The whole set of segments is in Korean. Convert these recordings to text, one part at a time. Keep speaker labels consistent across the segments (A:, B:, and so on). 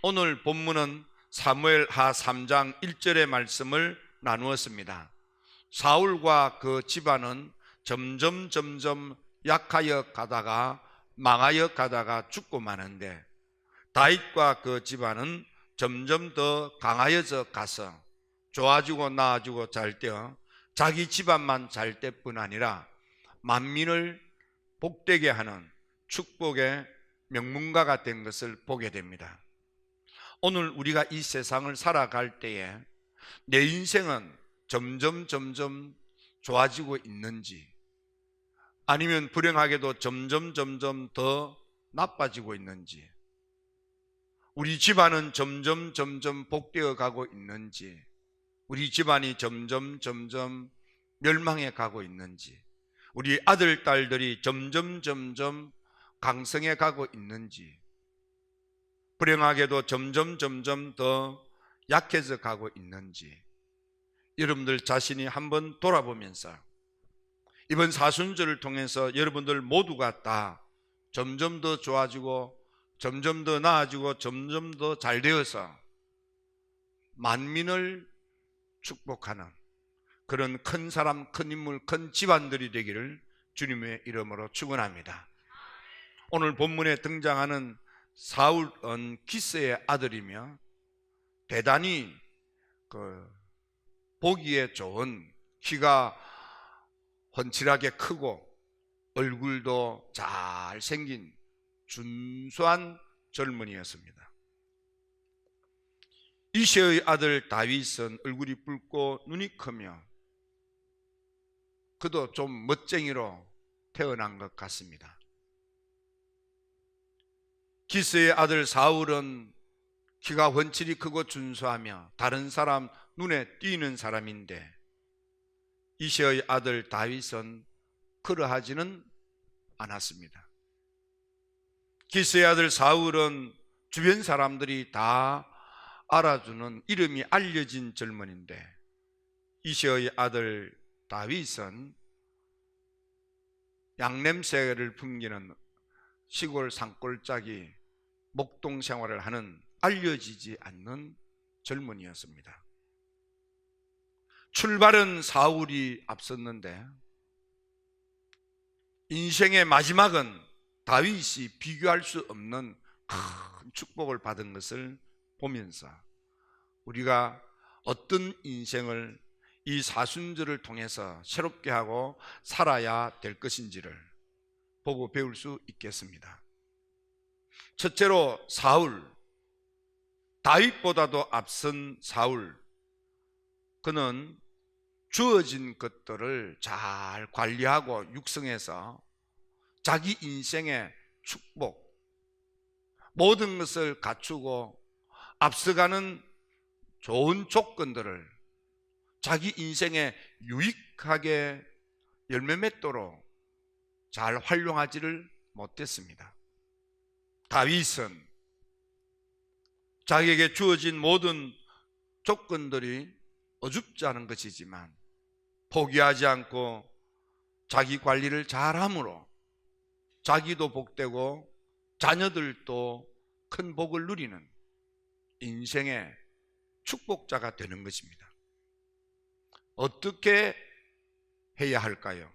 A: 오늘 본문은 사무엘하 3장 1절의 말씀을 나누었습니다. 사울과 그 집안은 점점 약하여 가다가 망하여 가다가 죽고 마는데, 다윗과 그 집안은 점점 더 강하여져 가서 좋아지고 나아지고 잘 때어 자기 집안만 잘 때뿐 아니라 만민을 복되게 하는 축복의 명문가가 된 것을 보게 됩니다. 오늘 우리가 이 세상을 살아갈 때에 내 인생은 점점 좋아지고 있는지, 아니면 불행하게도 점점 더 나빠지고 있는지, 우리 집안은 점점 복되어 가고 있는지, 우리 집안이 점점 멸망해 가고 있는지, 우리 아들 딸들이 점점 강성해 가고 있는지, 불행하게도 점점 더 약해져 가고 있는지, 여러분들 자신이 한번 돌아보면서 이번 사순절을 통해서 여러분들 모두가 다 점점 더 좋아지고 점점 더 나아지고 점점 더 잘 되어서 만민을 축복하는 그런 큰 사람, 큰 인물, 큰 집안들이 되기를 주님의 이름으로 축원합니다. 오늘 본문에 등장하는 사울은 기스의 아들이며 대단히 보기에 좋은, 키가 훤칠하게 크고 얼굴도 잘생긴 준수한 젊은이였습니다. 이새의 아들 다윗은 얼굴이 붉고 눈이 크며 그도 좀 멋쟁이로 태어난 것 같습니다. 기스의 아들 사울은 키가 훤칠이 크고 준수하며 다른 사람 눈에 띄는 사람인데, 이새의 아들 다윗은 그러하지는 않았습니다. 기스의 아들 사울은 주변 사람들이 다 알아주는, 이름이 알려진 젊은인데, 이새의 아들 다윗은 양냄새를 풍기는 시골 산골짜기 목동 생활을 하는 알려지지 않는 젊은이였습니다. 출발은 사울이 앞섰는데 인생의 마지막은 다윗이 비교할 수 없는 큰 축복을 받은 것을 보면서 우리가 어떤 인생을 이 사순절을 통해서 새롭게 하고 살아야 될 것인지를 보고 배울 수 있겠습니다. 첫째로 사울, 다윗보다도 앞선 사울, 그는 주어진 것들을 잘 관리하고 육성해서 자기 인생의 축복, 모든 것을 갖추고 앞서가는 좋은 조건들을 자기 인생에 유익하게 열매 맺도록 잘 활용하지를 못했습니다. 다윗은 자기에게 주어진 모든 조건들이 어줍지 않은 것이지만 포기하지 않고 자기 관리를 잘함으로 자기도 복되고 자녀들도 큰 복을 누리는 인생의 축복자가 되는 것입니다. 어떻게 해야 할까요?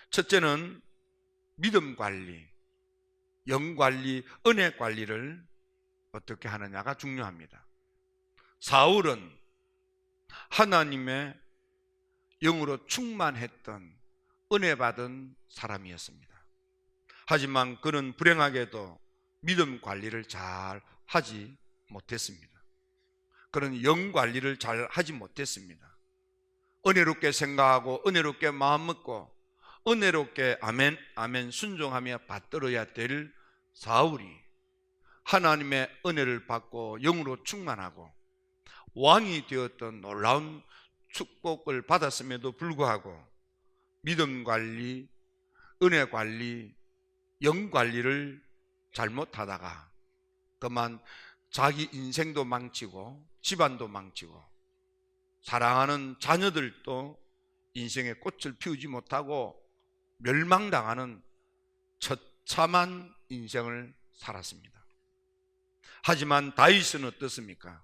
A: 첫째는 믿음 관리, 영 관리, 은혜 관리를 어떻게 하느냐가 중요합니다. 사울은 하나님의 영으로 충만했던 은혜 받은 사람이었습니다. 하지만 그는 불행하게도 믿음 관리를 잘 하지 못했습니다. 그는 영 관리를 잘 하지 못했습니다. 은혜롭게 생각하고 은혜롭게 마음 먹고 은혜롭게 아멘 아멘 순종하며 받들어야 될 사울이 하나님의 은혜를 받고 영으로 충만하고 왕이 되었던 놀라운 축복을 받았음에도 불구하고 믿음 관리, 은혜 관리, 영 관리를 잘못하다가 그만 자기 인생도 망치고 집안도 망치고 사랑하는 자녀들도 인생의 꽃을 피우지 못하고 멸망당하는 처참한 인생을 살았습니다. 하지만 다윗은 어떻습니까?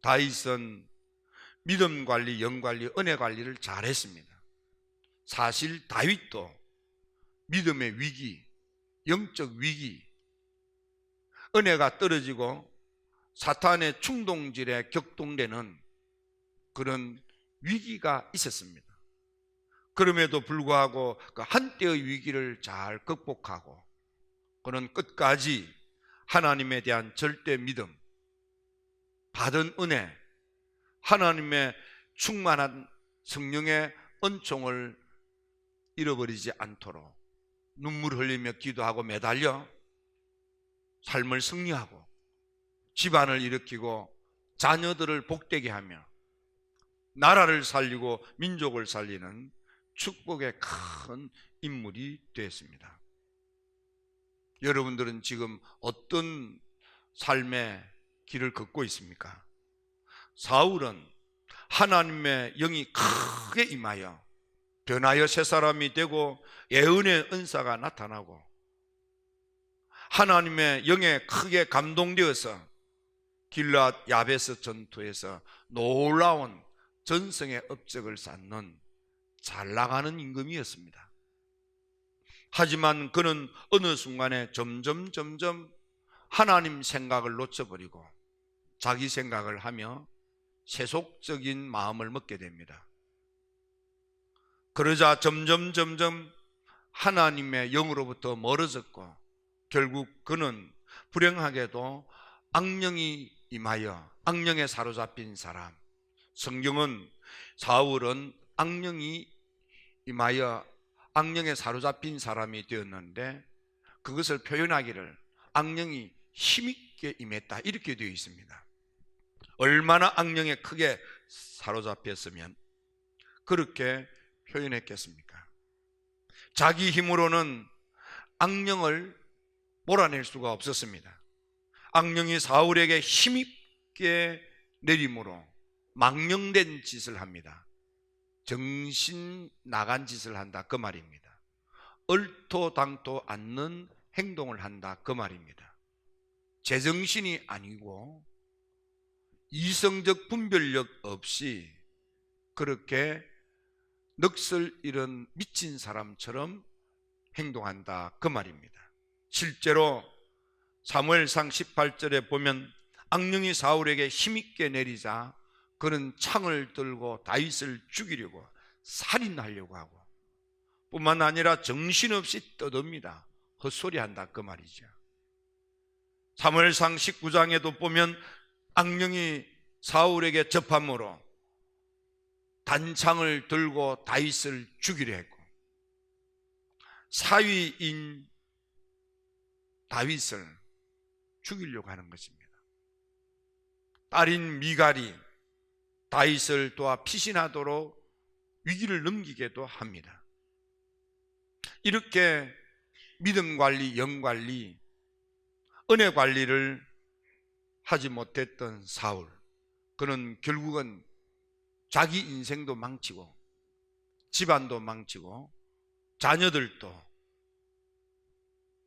A: 다윗은 믿음 관리, 영 관리, 은혜 관리를 잘했습니다. 사실 다윗도 믿음의 위기, 영적 위기, 은혜가 떨어지고 사탄의 충동질에 격동되는 그런 위기가 있었습니다. 그럼에도 불구하고 그 한때의 위기를 잘 극복하고 그는 끝까지 하나님에 대한 절대 믿음, 받은 은혜, 하나님의 충만한 성령의 은총을 잃어버리지 않도록 눈물 흘리며 기도하고 매달려 삶을 승리하고 집안을 일으키고 자녀들을 복되게 하며 나라를 살리고 민족을 살리는 축복의 큰 인물이 되었습니다. 여러분들은 지금 어떤 삶의 길을 걷고 있습니까? 사울은 하나님의 영이 크게 임하여 변하여 새 사람이 되고 예언의 은사가 나타나고 하나님의 영에 크게 감동되어서 길앗 야베스 전투에서 놀라운 전성의 업적을 쌓는 잘 나가는 임금이었습니다. 하지만 그는 어느 순간에 점점 하나님 생각을 놓쳐버리고 자기 생각을 하며 세속적인 마음을 먹게 됩니다. 그러자 점점 하나님의 영으로부터 멀어졌고 결국 그는 불행하게도 악령이 임하여 악령에 사로잡힌 사람, 성경은 사울은 악령이 임하여 악령에 사로잡힌 사람이 되었는데 그것을 표현하기를 악령이 힘있게 임했다 이렇게 되어 있습니다. 얼마나 악령에 크게 사로잡혔으면 그렇게 표현했겠습니까? 자기 힘으로는 악령을 몰아낼 수가 없었습니다. 악령이 사울에게 힘있게 내림으로 망령된 짓을 합니다. 정신 나간 짓을 한다 그 말입니다. 얼토당토 않는 행동을 한다 그 말입니다. 제정신이 아니고 이성적 분별력 없이 그렇게 넋을 잃은 미친 사람처럼 행동한다 그 말입니다. 실제로 사무엘상 18절에 보면 악령이 사울에게 힘있게 내리자 그는 창을 들고 다윗을 죽이려고 살인하려고 하고 뿐만 아니라 정신없이 떠듭니다. 헛소리한다 그 말이죠. 사무엘상 19장에도 보면 악령이 사울에게 접함으로 단창을 들고 다윗을 죽이려 했고 사위인 다윗을 죽이려고 하는 것입니다. 딸인 미갈이 다윗을 도와 피신하도록 위기를 넘기게도 합니다. 이렇게 믿음 관리, 영 관리, 은혜 관리를 하지 못했던 사울, 그는 결국은 자기 인생도 망치고 집안도 망치고 자녀들도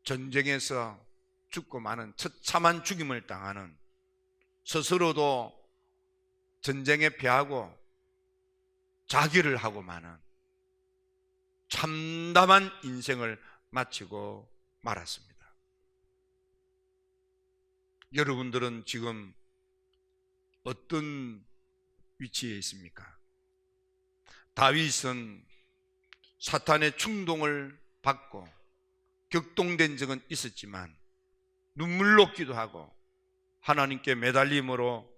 A: 전쟁에서 죽고 마는 처참한 죽임을 당하는, 스스로도 전쟁에 패하고 자기를 하고 마는 참담한 인생을 마치고 말았습니다. 여러분들은 지금 어떤 위치에 있습니까? 다윗은 사탄의 충동을 받고 격동된 적은 있었지만 눈물로 기도하고 하나님께 매달림으로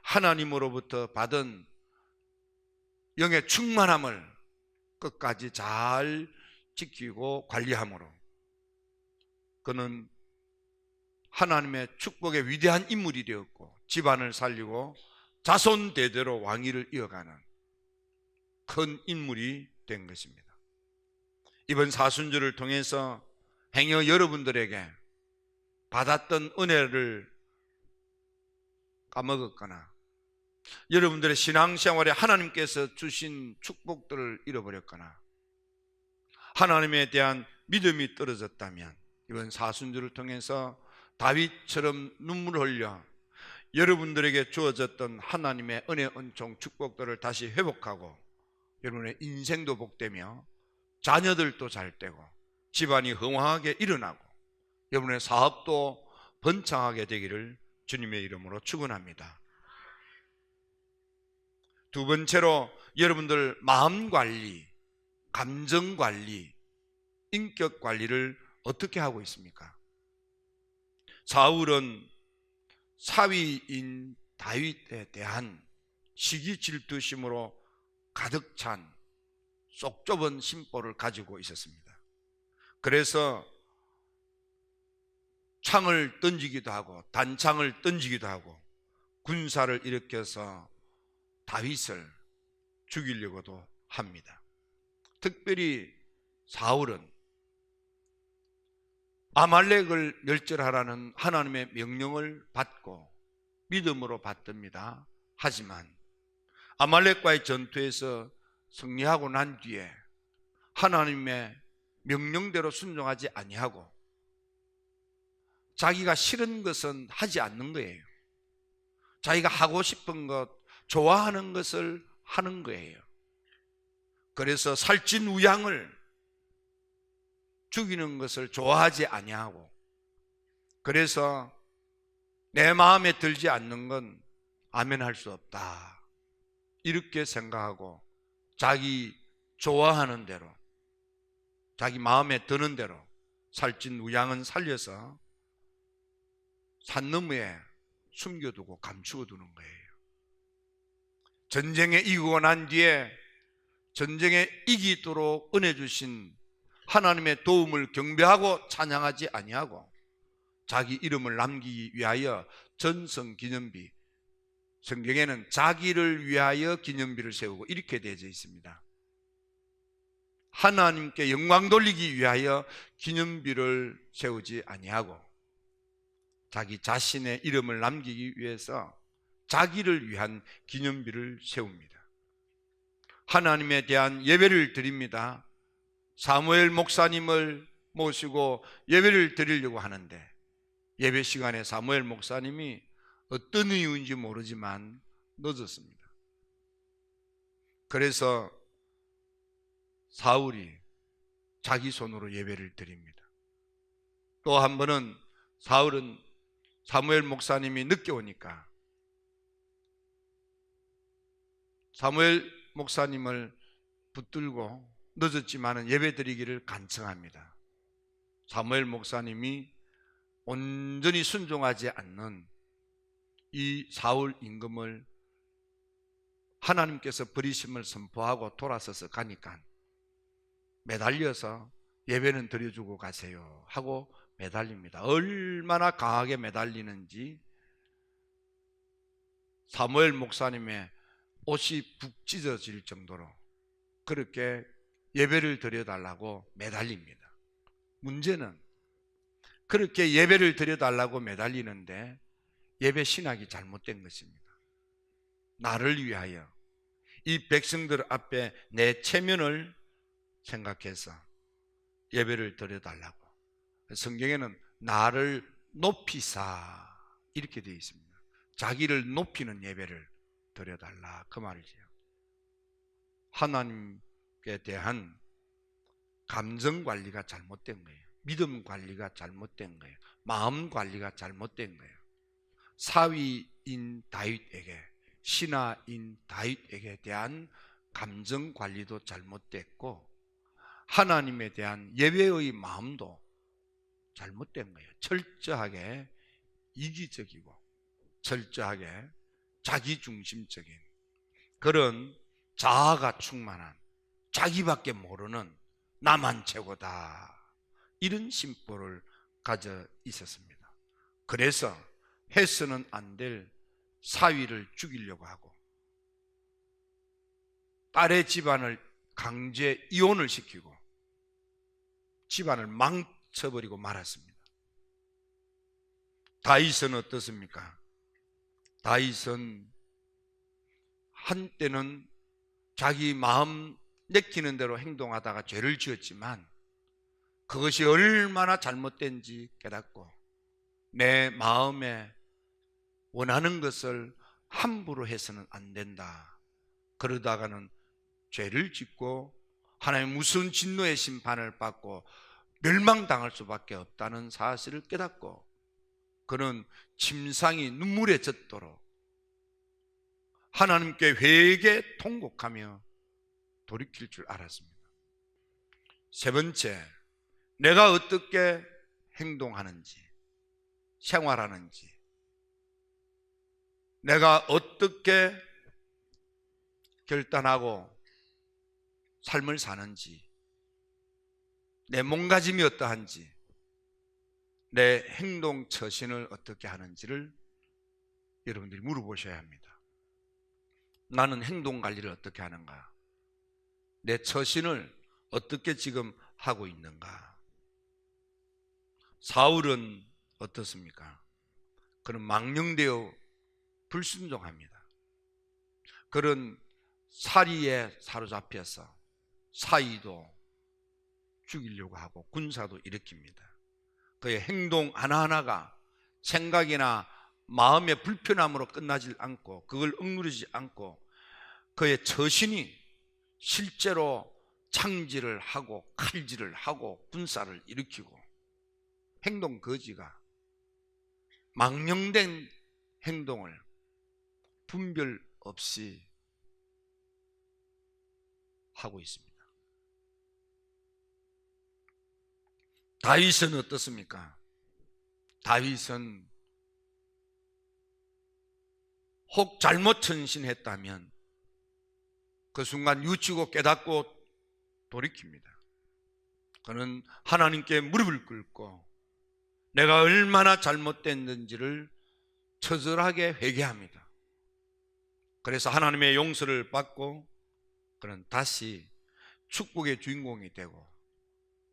A: 하나님으로부터 받은 영의 충만함을 끝까지 잘 지키고 관리함으로 그는 하나님의 축복의 위대한 인물이 되었고 집안을 살리고 자손 대대로 왕위를 이어가는 큰 인물이 된 것입니다. 이번 사순절을 통해서 행여 여러분들에게 받았던 은혜를 까먹었거나 여러분들의 신앙생활에 하나님께서 주신 축복들을 잃어버렸거나 하나님에 대한 믿음이 떨어졌다면 이번 사순절을 통해서 다윗처럼 눈물을 흘려 여러분들에게 주어졌던 하나님의 은혜, 은총, 축복들을 다시 회복하고 여러분의 인생도 복되며 자녀들도 잘 되고 집안이 흥황하게 일어나고 여러분의 사업도 번창하게 되기를 주님의 이름으로 축원합니다. 두 번째로 여러분들 마음 관리, 감정 관리, 인격 관리를 어떻게 하고 있습니까? 사울은 사위인 다윗에 대한 시기 질투심으로 가득 찬 속 좁은 심보를 가지고 있었습니다. 그래서 창을 던지기도 하고 단창을 던지기도 하고 군사를 일으켜서 다윗을 죽이려고도 합니다. 특별히 사울은 아말렉을 멸절하라는 하나님의 명령을 받고 믿음으로 받듭니다. 하지만 아말렉과의 전투에서 승리하고 난 뒤에 하나님의 명령대로 순종하지 아니하고 자기가 싫은 것은 하지 않는 거예요. 자기가 하고 싶은 것, 좋아하는 것을 하는 거예요. 그래서 살찐 우양을 죽이는 것을 좋아하지 아니하고, 그래서 내 마음에 들지 않는 건 아멘할 수 없다 이렇게 생각하고 자기 좋아하는 대로, 자기 마음에 드는 대로 살찐 우양은 살려서 산 너머에 숨겨두고 감추어 두는 거예요. 전쟁에 이기고 난 뒤에 전쟁에 이기도록 은혜 주신 하나님의 도움을 경배하고 찬양하지 아니하고 자기 이름을 남기기 위하여 전성기념비, 성경에는 자기를 위하여 기념비를 세우고 이렇게 되어져 있습니다. 하나님께 영광 돌리기 위하여 기념비를 세우지 아니하고 자기 자신의 이름을 남기기 위해서 자기를 위한 기념비를 세웁니다. 하나님에 대한 예배를 드립니다. 사무엘 목사님을 모시고 예배를 드리려고 하는데 예배 시간에 사무엘 목사님이 어떤 이유인지 모르지만 늦었습니다. 그래서 사울이 자기 손으로 예배를 드립니다. 또 한 번은 사울은 사무엘 목사님이 늦게 오니까 사무엘 목사님을 붙들고 늦었지만 예배 드리기를 간청합니다. 사무엘 목사님이 온전히 순종하지 않는 이 사울 임금을 하나님께서 버리심을 선포하고 돌아서서 가니까 매달려서 예배는 드려주고 가세요 하고 매달립니다. 얼마나 강하게 매달리는지 사무엘 목사님의 옷이 북 찢어질 정도로 그렇게 예배를 드려달라고 매달립니다. 문제는 그렇게 예배를 드려달라고 매달리는데 예배 신학이 잘못된 것입니다. 나를 위하여 이 백성들 앞에 내 체면을 생각해서 예배를 드려달라고. 성경에는 나를 높이사 이렇게 되어 있습니다. 자기를 높이는 예배를 드려달라 그 말이죠. 하나님께 대한 감정 관리가 잘못된 거예요. 믿음 관리가 잘못된 거예요. 마음 관리가 잘못된 거예요. 사위인 다윗에게, 신하인 다윗에게 대한 감정 관리도 잘못됐고 하나님에 대한 예배의 마음도 잘못된 거예요. 철저하게 이기적이고 철저하게 자기중심적인 그런 자아가 충만한, 자기밖에 모르는 나만 최고다 이런 심보를 가져 있었습니다. 그래서 해서는 안 될 사위를 죽이려고 하고 딸의 집안을 강제 이혼을 시키고 집안을 망쳐버리고 말았습니다. 다윗은 어떻습니까? 다윗은 한때는 자기 마음 내키는 대로 행동하다가 죄를 지었지만 그것이 얼마나 잘못된지 깨닫고 내 마음에 원하는 것을 함부로 해서는 안 된다. 그러다가는 죄를 짓고 하나님의 무서운 진노의 심판을 받고 멸망당할 수밖에 없다는 사실을 깨닫고 그는 침상이 눈물에 젖도록 하나님께 회개 통곡하며 돌이킬 줄 알았습니다. 세 번째, 내가 어떻게 행동하는지, 생활하는지, 내가 어떻게 결단하고 삶을 사는지, 내 몸가짐이 어떠한지, 내 행동 처신을 어떻게 하는지를 여러분들이 물어보셔야 합니다. 나는 행동 관리를 어떻게 하는가? 내 처신을 어떻게 지금 하고 있는가? 사울은 어떻습니까? 그는 망령되어 불순종합니다. 그는 사리에 사로잡혀서 사이도 죽이려고 하고 군사도 일으킵니다. 그의 행동 하나하나가 생각이나 마음의 불편함으로 끝나지 않고 그걸 억누르지 않고 그의 처신이 실제로 창질을 하고 칼질을 하고 군사를 일으키고 행동 거지가 망령된 행동을 분별 없이 하고 있습니다. 다윗은 어떻습니까? 다윗은 혹 잘못 헌신했다면 그 순간 유치고 깨닫고 돌이킵니다. 그는 하나님께 무릎을 꿇고 내가 얼마나 잘못됐는지를 처절하게 회개합니다. 그래서 하나님의 용서를 받고 그는 다시 축복의 주인공이 되고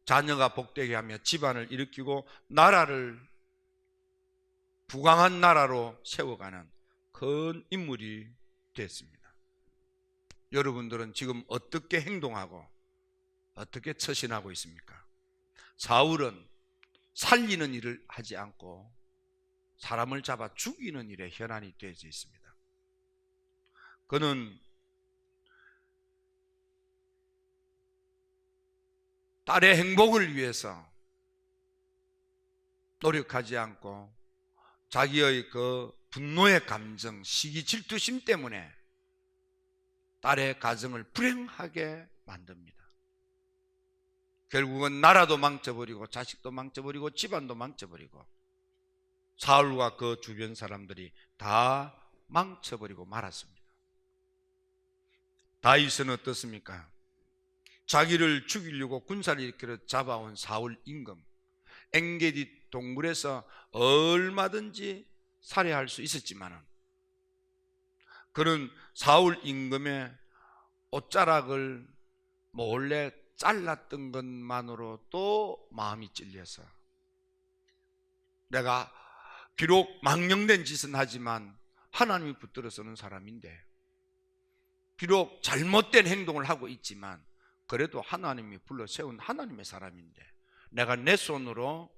A: 자녀가 복되게 하며 집안을 일으키고 나라를 부강한 나라로 세워가는 큰 인물이 됐습니다. 여러분들은 지금 어떻게 행동하고 어떻게 처신하고 있습니까? 사울은 살리는 일을 하지 않고 사람을 잡아 죽이는 일에 현안이 되어져 있습니다. 그는 딸의 행복을 위해서 노력하지 않고 자기의 그 분노의 감정, 시기, 질투심 때문에 딸의 가정을 불행하게 만듭니다. 결국은 나라도 망쳐버리고 자식도 망쳐버리고 집안도 망쳐버리고 사울과 그 주변 사람들이 다 망쳐버리고 말았습니다. 다윗은 어떻습니까? 자기를 죽이려고 군사를 일으키러 잡아온 사울 임금 엔게디 동굴에서 얼마든지 살해할 수 있었지만은 그는 사울 임금의 옷자락을 몰래 잘랐던 것만으로도 마음이 찔려서 내가 비록 망령된 짓은 하지만 하나님이 붙들어서는 사람인데 비록 잘못된 행동을 하고 있지만 그래도 하나님이 불러 세운 하나님의 사람인데 내가 내 손으로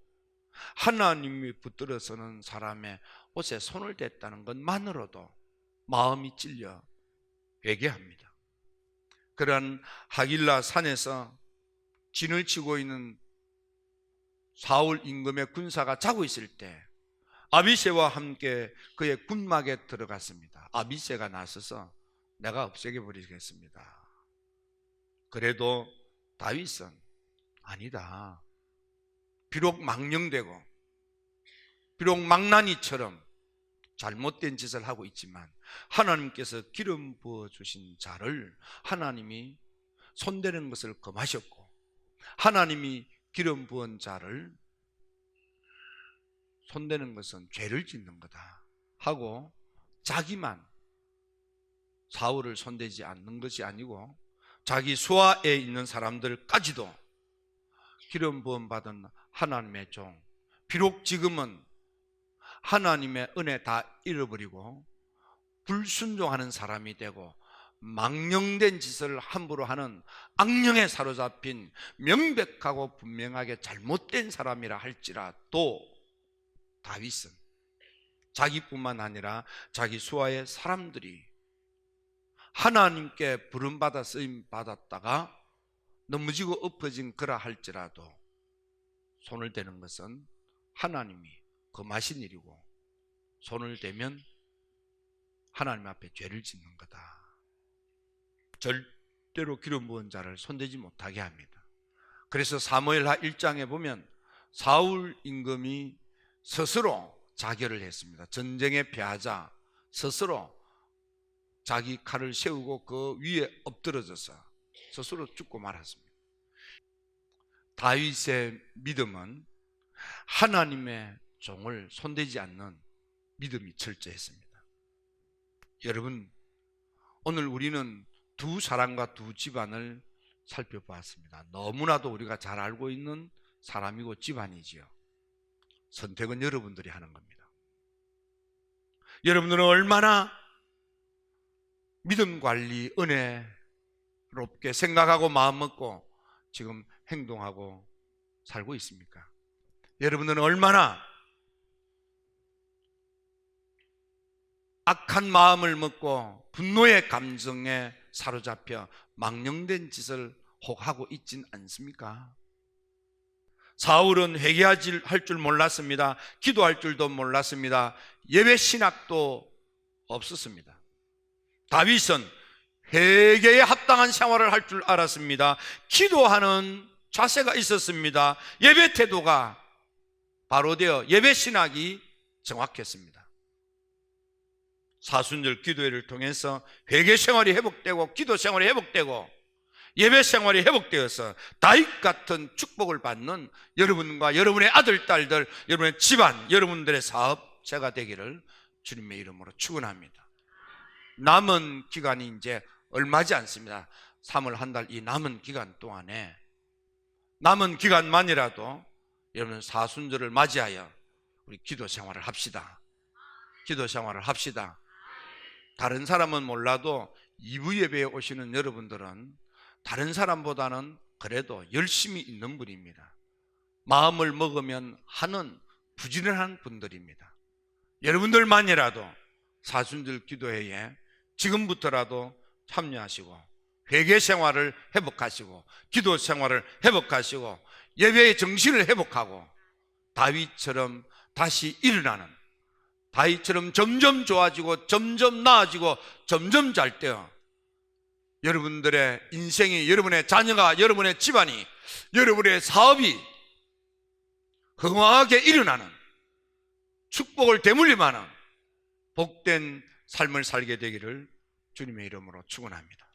A: 하나님이 붙들어서는 사람의 옷에 손을 댔다는 것만으로도 마음이 찔려 회개합니다. 그러한 하길라 산에서 진을 치고 있는 사울 임금의 군사가 자고 있을 때 아비새와 함께 그의 군막에 들어갔습니다. 아비새가 나서서 내가 없애게 버리겠습니다. 그래도 다윗은 아니다. 비록 망령되고 비록 망나니처럼 잘못된 짓을 하고 있지만 하나님께서 기름 부어주신 자를 하나님이 손대는 것을 금하셨고 하나님이 기름 부은 자를 손대는 것은 죄를 짓는 거다 하고 자기만 사울을 손대지 않는 것이 아니고 자기 수하에 있는 사람들까지도 기름 부음 받은 하나님의 종, 비록 지금은 하나님의 은혜 다 잃어버리고 불순종하는 사람이 되고 망령된 짓을 함부로 하는 악령에 사로잡힌 명백하고 분명하게 잘못된 사람이라 할지라도 다윗은 자기뿐만 아니라 자기 수하의 사람들이 하나님께 부름받아 쓰임 받았다가 넘어지고 엎어진 거라 할지라도 손을 대는 것은 하나님이 금하신 일이고, 손을 대면 하나님 앞에 죄를 짓는 거다. 절대로 기름 부은 자를 손대지 못하게 합니다. 그래서 사무엘하 1장에 보면 사울 임금이 스스로 자결을 했습니다. 전쟁에 패하자 스스로 자기 칼을 세우고 그 위에 엎드러져서 스스로 죽고 말았습니다. 다윗의 믿음은 하나님의 종을 손대지 않는 믿음이 철저했습니다. 여러분, 오늘 우리는 두 사람과 두 집안을 살펴보았습니다. 너무나도 우리가 잘 알고 있는 사람이고 집안이지요. 선택은 여러분들이 하는 겁니다. 여러분들은 얼마나 믿음 관리 은혜롭게 생각하고 마음 먹고 지금 행동하고 살고 있습니까? 여러분들은 얼마나 악한 마음을 먹고 분노의 감정에 사로잡혀 망령된 짓을 혹 하고 있진 않습니까? 사울은 회개할 줄 몰랐습니다. 기도할 줄도 몰랐습니다. 예배 신학도 없었습니다. 다윗은 회개에 합당한 생활을 할 줄 알았습니다. 기도하는 자세가 있었습니다. 예배 태도가 바로 되어 예배 신학이 정확했습니다. 사순절 기도회를 통해서 회개 생활이 회복되고 기도 생활이 회복되고 예배 생활이 회복되어서 다윗 같은 축복을 받는 여러분과 여러분의 아들, 딸들, 여러분의 집안, 여러분들의 사업체가 되기를 주님의 이름으로 축원합니다. 남은 기간이 이제 얼마지 않습니다. 3월 한 달 이 남은 기간 동안에 남은 기간만이라도 여러분 사순절을 맞이하여 우리 기도 생활을 합시다. 기도 생활을 합시다. 다른 사람은 몰라도 2부 예배에 오시는 여러분들은 다른 사람보다는 그래도 열심히 있는 분입니다. 마음을 먹으면 하는 부지런한 분들입니다. 여러분들만이라도 사순절 기도회에 지금부터라도 참여하시고 회개 생활을 회복하시고 기도 생활을 회복하시고 예배의 정신을 회복하고 다윗처럼 다시 일어나는, 다윗처럼 점점 좋아지고 점점 나아지고 점점 잘 때요, 여러분들의 인생이, 여러분의 자녀가, 여러분의 집안이, 여러분의 사업이 흥황하게 일어나는, 축복을 되물림하는 복된 삶을 살게 되기를 주님의 이름으로 축원합니다.